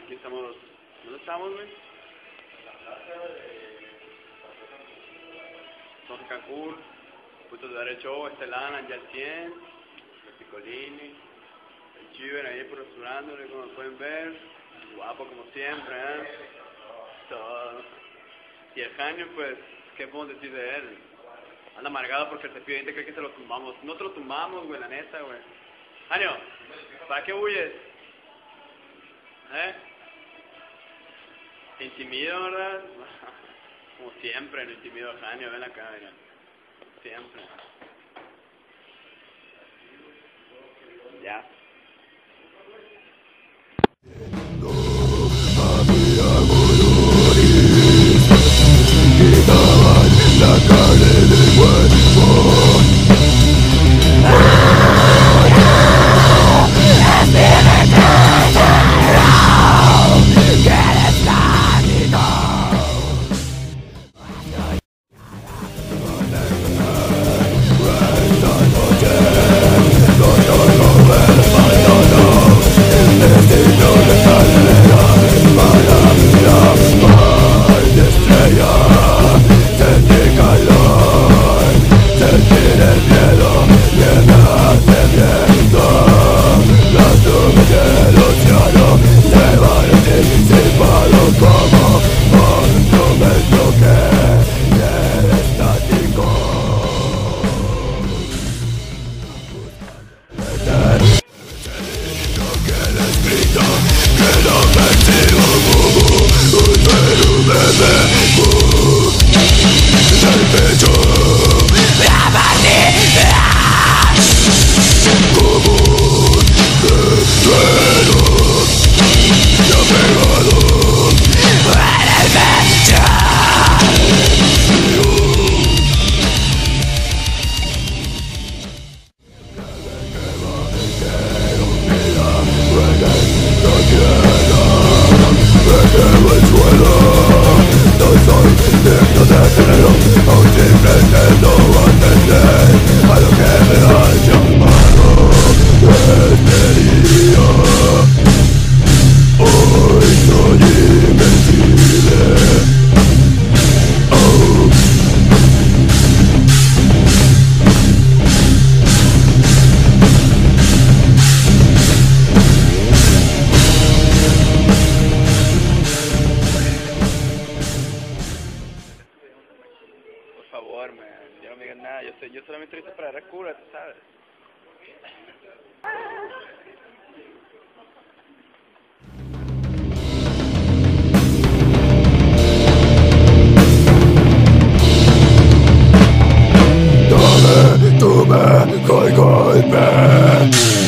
Aquí estamos. ¿Dónde estamos, güey? Estamos en Cancún, punto de dar el show, Estelana, ya al 100, el Picolini, el Chiver ahí profesionándole, como pueden ver, guapo como siempre, todo. Y el Janio, pues, ¿qué podemos decir de él? Anda amargado porque el cepillo de dientes cree que se lo tumbamos. No te lo tumbamos, güey, la neta, güey. Janio, ¿para qué huyes? Te intimido, ¿verdad? Como siempre, no intimido a Janio, ven acá, mira. Siempre. Ya. Ya no me digan nada, yo solamente lo hice para dar cura, tú sabes. Dame, tú me, golpe.